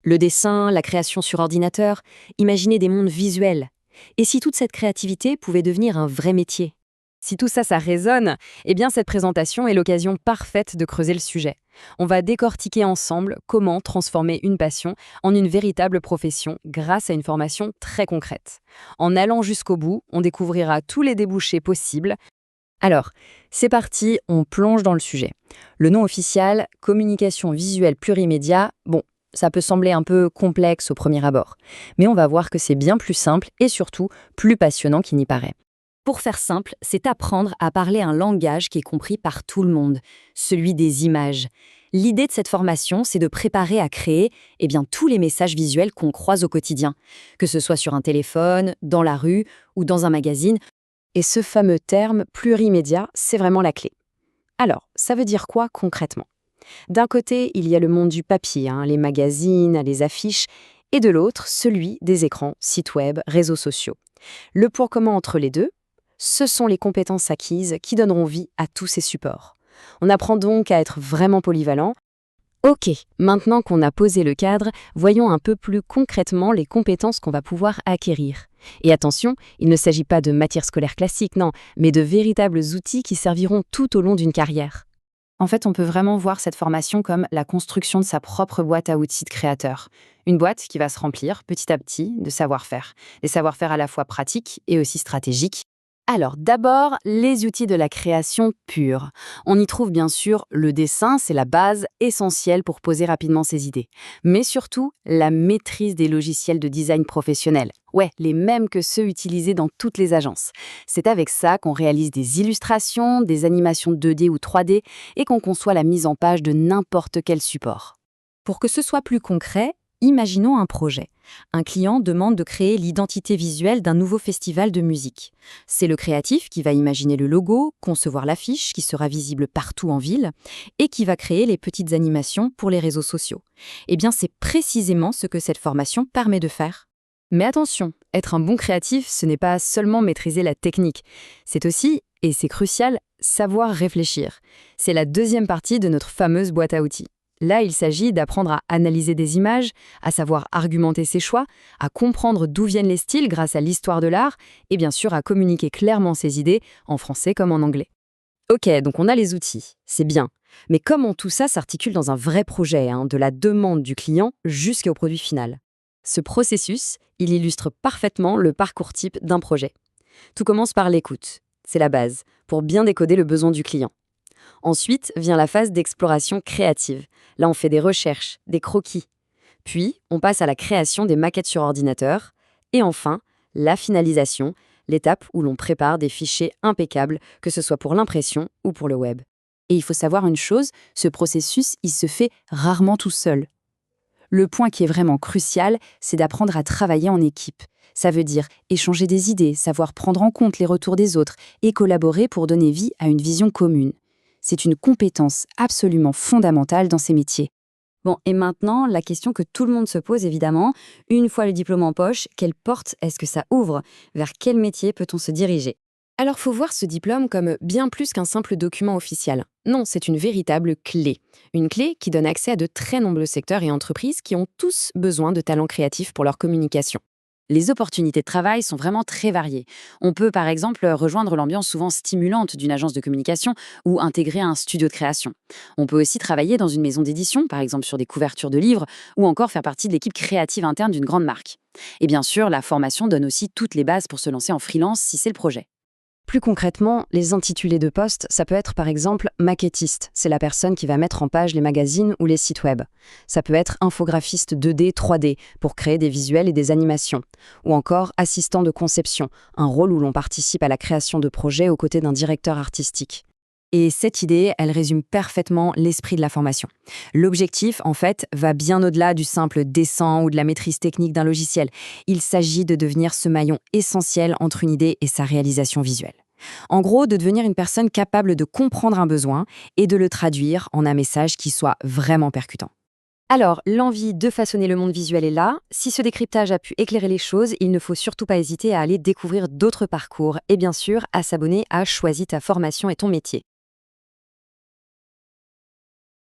Le dessin, la création sur ordinateur, imaginer des mondes visuels. Et si toute cette créativité pouvait devenir un vrai métier? Si tout ça, ça résonne, eh bien cette présentation est l'occasion parfaite de creuser le sujet. On va décortiquer ensemble comment transformer une passion en une véritable profession grâce à une formation très concrète. En allant jusqu'au bout, on découvrira tous les débouchés possibles. Alors, c'est parti, on plonge dans le sujet. Le nom officiel, communication visuelle plurimédia, bon, ça peut sembler un peu complexe au premier abord, mais on va voir que c'est bien plus simple et surtout plus passionnant qu'il n'y paraît. Pour faire simple, c'est apprendre à parler un langage qui est compris par tout le monde, celui des images. L'idée de cette formation, c'est de préparer à créer tous les messages visuels qu'on croise au quotidien, que ce soit sur un téléphone, dans la rue ou dans un magazine. Et ce fameux terme plurimédia, c'est vraiment la clé. Alors, ça veut dire quoi concrètement? D'un côté, il y a le monde du papier, les magazines, les affiches, et de l'autre, celui des écrans, sites web, réseaux sociaux. Le point commun entre les deux, ce sont les compétences acquises qui donneront vie à tous ces supports. On apprend donc à être vraiment polyvalent. Ok, maintenant qu'on a posé le cadre, voyons un peu plus concrètement les compétences qu'on va pouvoir acquérir. Et attention, il ne s'agit pas de matières scolaires classiques, non, mais de véritables outils qui serviront tout au long d'une carrière. En fait, on peut vraiment voir cette formation comme la construction de sa propre boîte à outils de créateur. Une boîte qui va se remplir petit à petit de savoir-faire. Des savoir-faire à la fois pratiques et aussi stratégiques. Alors d'abord, les outils de la création pure. On y trouve bien sûr le dessin, c'est la base essentielle pour poser rapidement ses idées. Mais surtout, la maîtrise des logiciels de design professionnels. Ouais, les mêmes que ceux utilisés dans toutes les agences. C'est avec ça qu'on réalise des illustrations, des animations 2D ou 3D et qu'on conçoit la mise en page de n'importe quel support. Pour que ce soit plus concret, imaginons un projet. Un client demande de créer l'identité visuelle d'un nouveau festival de musique. C'est le créatif qui va imaginer le logo, concevoir l'affiche qui sera visible partout en ville et qui va créer les petites animations pour les réseaux sociaux. Eh bien, c'est précisément ce que cette formation permet de faire. Mais attention, être un bon créatif, ce n'est pas seulement maîtriser la technique. C'est aussi, et c'est crucial, savoir réfléchir. C'est la deuxième partie de notre fameuse boîte à outils. Là, il s'agit d'apprendre à analyser des images, à savoir argumenter ses choix, à comprendre d'où viennent les styles grâce à l'histoire de l'art et bien sûr à communiquer clairement ses idées, en français comme en anglais. Ok, donc on a les outils, c'est bien. Mais comment tout ça s'articule dans un vrai projet, de la demande du client jusqu'au produit final? Ce processus, il illustre parfaitement le parcours type d'un projet. Tout commence par l'écoute, c'est la base, pour bien décoder le besoin du client. Ensuite vient la phase d'exploration créative. Là, on fait des recherches, des croquis. Puis, on passe à la création des maquettes sur ordinateur. Et enfin, la finalisation, l'étape où l'on prépare des fichiers impeccables, que ce soit pour l'impression ou pour le web. Et il faut savoir une chose, ce processus, il se fait rarement tout seul. Le point qui est vraiment crucial, c'est d'apprendre à travailler en équipe. Ça veut dire échanger des idées, savoir prendre en compte les retours des autres et collaborer pour donner vie à une vision commune. C'est une compétence absolument fondamentale dans ces métiers. Bon, et maintenant, la question que tout le monde se pose évidemment, une fois le diplôme en poche, quelle porte est-ce que ça ouvre? Vers quel métier peut-on se diriger? Alors, faut voir ce diplôme comme bien plus qu'un simple document officiel. Non, c'est une véritable clé. Une clé qui donne accès à de très nombreux secteurs et entreprises qui ont tous besoin de talents créatifs pour leur communication. Les opportunités de travail sont vraiment très variées. On peut par exemple rejoindre l'ambiance souvent stimulante d'une agence de communication ou intégrer un studio de création. On peut aussi travailler dans une maison d'édition, par exemple sur des couvertures de livres, ou encore faire partie de l'équipe créative interne d'une grande marque. Et bien sûr, la formation donne aussi toutes les bases pour se lancer en freelance si c'est le projet. Plus concrètement, les intitulés de poste, ça peut être par exemple maquettiste, c'est la personne qui va mettre en page les magazines ou les sites web. Ça peut être infographiste 2D, 3D, pour créer des visuels et des animations. Ou encore assistant de conception, un rôle où l'on participe à la création de projets aux côtés d'un directeur artistique. Et cette idée, elle résume parfaitement l'esprit de la formation. L'objectif, en fait, va bien au-delà du simple dessin ou de la maîtrise technique d'un logiciel. Il s'agit de devenir ce maillon essentiel entre une idée et sa réalisation visuelle. En gros, de devenir une personne capable de comprendre un besoin et de le traduire en un message qui soit vraiment percutant. Alors, l'envie de façonner le monde visuel est là. Si ce décryptage a pu éclairer les choses, il ne faut surtout pas hésiter à aller découvrir d'autres parcours et bien sûr à s'abonner à Choisis ta formation et ton métier.